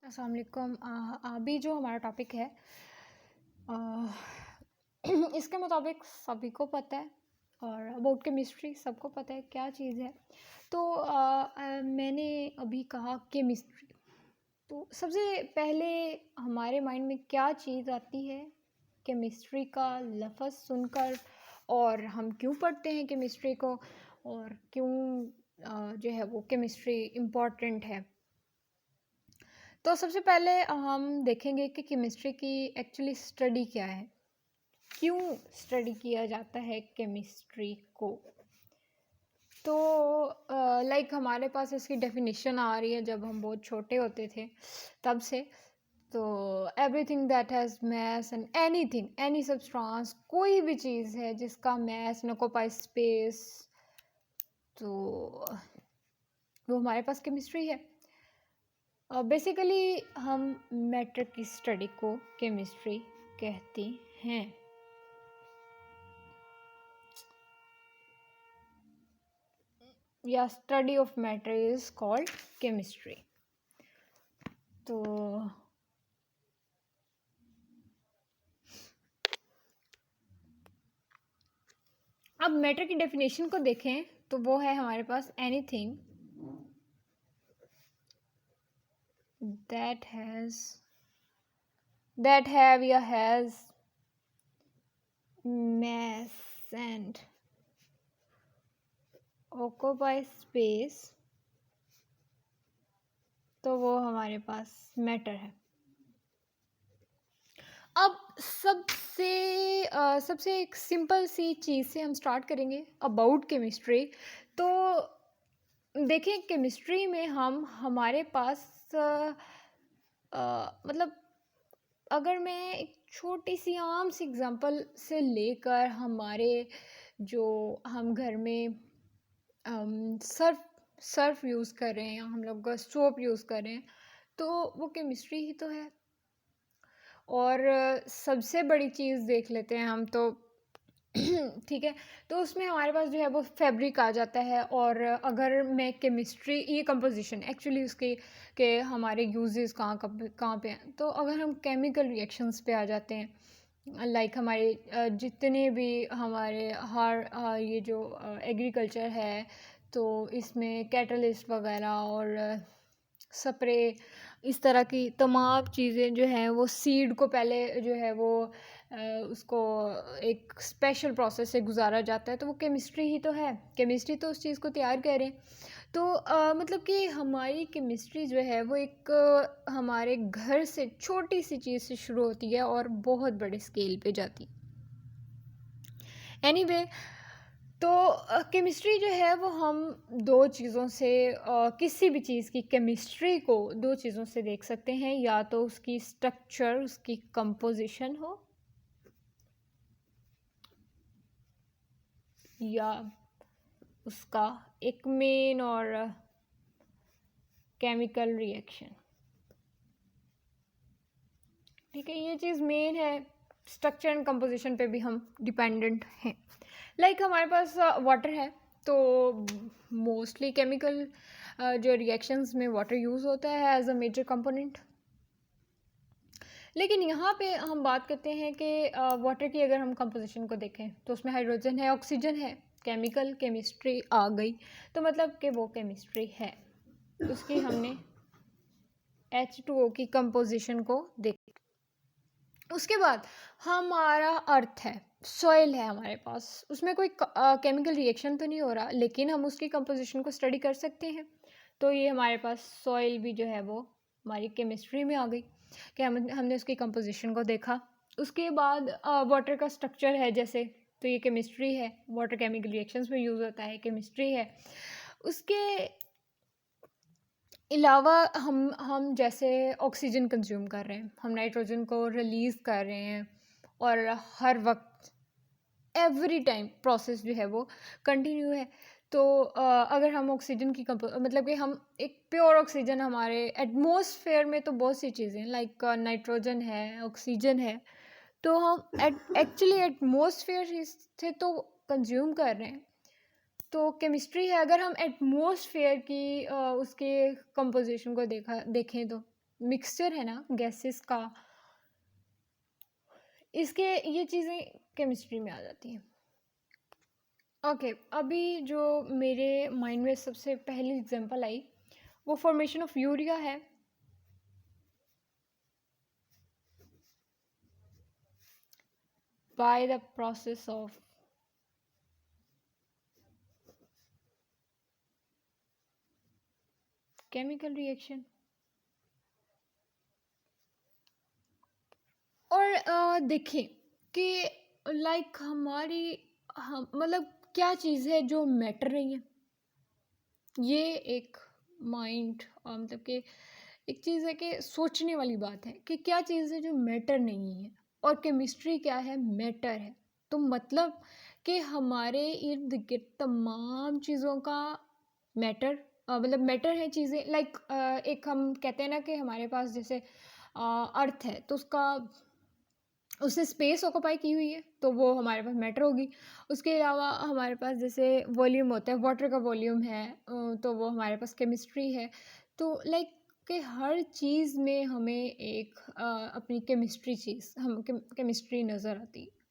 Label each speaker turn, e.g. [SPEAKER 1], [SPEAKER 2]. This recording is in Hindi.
[SPEAKER 1] अस्सलाम वालेकुम। अभी जो हमारा टॉपिक है अ, इसके मुताबिक सभी को पता है और अबाउट केमिस्ट्री सबको पता है क्या चीज़ है। तो मैंने अभी कहा केमिस्ट्री, तो सबसे पहले हमारे माइंड में क्या चीज़ आती है केमिस्ट्री का लफ्ज़ सुनकर, और हम क्यों पढ़ते हैं केमिस्ट्री को, और क्यों जो है वो केमिस्ट्री इम्पोर्टेंट है। तो सबसे पहले हम देखेंगे कि केमिस्ट्री की एक्चुअली स्टडी क्या है, क्यों स्टडी किया जाता है केमिस्ट्री को। तो लाइक हमारे पास इसकी डेफिनेशन आ रही है जब हम बहुत छोटे होते थे तब से। तो everything that has mass and anything any substance, कोई भी चीज़ है जिसका मैस न ऑक्यूपाई स्पेस, तो वो हमारे पास केमिस्ट्री है। बेसिकली हम मैटर की स्टडी को केमिस्ट्री कहते हैं। या study of matter is called chemistry. तो अब मैटर की डेफिनेशन को देखें तो वो है हमारे पास एनीथिंग that have या has mass and occupy space, तो वो हमारे पास मैटर है। अब सबसे एक सिंपल सी चीज़ से हम स्टार्ट करेंगे अबाउट केमिस्ट्री। तो देखें केमिस्ट्री में हमारे पास मतलब अगर मैं एक छोटी सी आम सी एग्जांपल से लेकर, हमारे जो हम घर में सर्फ यूज़ कर रहे हैं या हम लोग सोप यूज़ कर रहे हैं, तो वो केमिस्ट्री ही तो है। और सबसे बड़ी चीज़ देख लेते हैं हम तो ठीक है, तो उसमें हमारे पास जो है वो फैब्रिक आ जाता है। और अगर मैं केमिस्ट्री ये कंपोजिशन एक्चुअली उसके के हमारे यूजेस कहाँ पे हैं, तो अगर हम केमिकल रिएक्शंस पे आ जाते हैं, लाइक हमारे जितने भी हमारे ये जो एग्रीकल्चर है, तो इसमें कैटलिस्ट वगैरह और स्प्रे, इस तरह की तमाम चीज़ें जो हैं वो सीड को पहले जो है वो उसको एक स्पेशल प्रोसेस से गुजारा जाता है। तो वो केमिस्ट्री ही तो है, केमिस्ट्री तो उस चीज़ को तैयार कर रहे हैं। तो मतलब कि हमारी केमिस्ट्री जो है वो एक हमारे घर से छोटी सी चीज़ से शुरू होती है और बहुत बड़े स्केल पे जाती है। एनीवे, तो केमिस्ट्री जो है वो हम दो चीज़ों से किसी भी चीज़ की केमिस्ट्री को दो चीज़ों से देख सकते हैं, या तो उसकी स्ट्रक्चर, उसकी कंपोजिशन हो, या उसका एक मेन और केमिकल रिएक्शन। ठीक है, ये चीज़ मेन है, स्ट्रक्चर एंड कंपोजिशन पे भी हम डिपेंडेंट हैं। लाइक हमारे पास वाटर है, तो मोस्टली केमिकल जो रिएक्शंस में वाटर यूज़ होता है एज अ मेजर कंपोनेंट। लेकिन यहाँ पे हम बात करते हैं कि वाटर की अगर हम कंपोजिशन को देखें तो उसमें हाइड्रोजन है, ऑक्सीजन है, केमिकल केमिस्ट्री आ गई, तो मतलब कि वो केमिस्ट्री है। उसकी हमने H2O की कंपोजिशन को देख। उसके बाद हमारा अर्थ है, सॉइल है हमारे पास, उसमें कोई केमिकल रिएक्शन तो नहीं हो रहा, लेकिन हम उसकी कंपोजिशन को स्टडी कर सकते हैं। तो ये हमारे पास सॉइल भी जो है वो हमारी केमिस्ट्री में आ गई कि हमने उसकी कंपोजिशन को देखा। उसके बाद वाटर का स्ट्रक्चर है जैसे, तो ये केमिस्ट्री है, वाटर केमिकल रिएक्शंस में यूज़ होता है, केमिस्ट्री है। उसके अलावा हम जैसे ऑक्सीजन कंज्यूम कर रहे हैं, हम नाइट्रोजन को रिलीज़ कर रहे हैं, और हर वक्त एवरी टाइम प्रोसेस जो है वो कंटिन्यू है। तो अगर हम ऑक्सीजन की मतलब कि हम एक प्योर ऑक्सीजन, हमारे एटमॉस्फेयर में तो बहुत सी चीज़ें लाइक नाइट्रोजन है, ऑक्सीजन है, तो हम एक्चुअली एटमॉस्फेयर से तो कंज्यूम कर रहे हैं। तो केमिस्ट्री है, अगर हम एटमॉस्फेयर की उसके कंपोजिशन को देखें तो मिक्सचर है ना गैसेस का, इसके ये चीज़ें केमिस्ट्री में आ जाती हैं। ओके, अभी जो मेरे माइंड में सबसे पहली एग्जांपल आई वो फॉर्मेशन ऑफ यूरिया है। By the process of chemical reaction. और देखें कि लाइक हमारी हम मतलब क्या चीज़ है जो मैटर नहीं है। ये एक माइंड मतलब कि एक चीज़ है कि सोचने वाली बात है कि क्या चीज़ है जो मैटर नहीं है, और केमिस्ट्री क्या है, मैटर है। तो मतलब कि हमारे इर्द गिर्द तमाम चीज़ों का मैटर, मतलब मैटर है चीज़ें। लाइक एक हम कहते हैं ना कि हमारे पास जैसे अर्थ है तो उसने स्पेस ऑक्यूपाई की हुई है तो वो हमारे पास मैटर होगी। उसके अलावा हमारे पास जैसे वॉल्यूम होता है, वाटर का वॉल्यूम है, तो वो हमारे पास केमिस्ट्री है। तो लाइक कि हर चीज़ में हमें एक अपनी केमिस्ट्री चीज़ हम केमिस्ट्री नज़र आती है।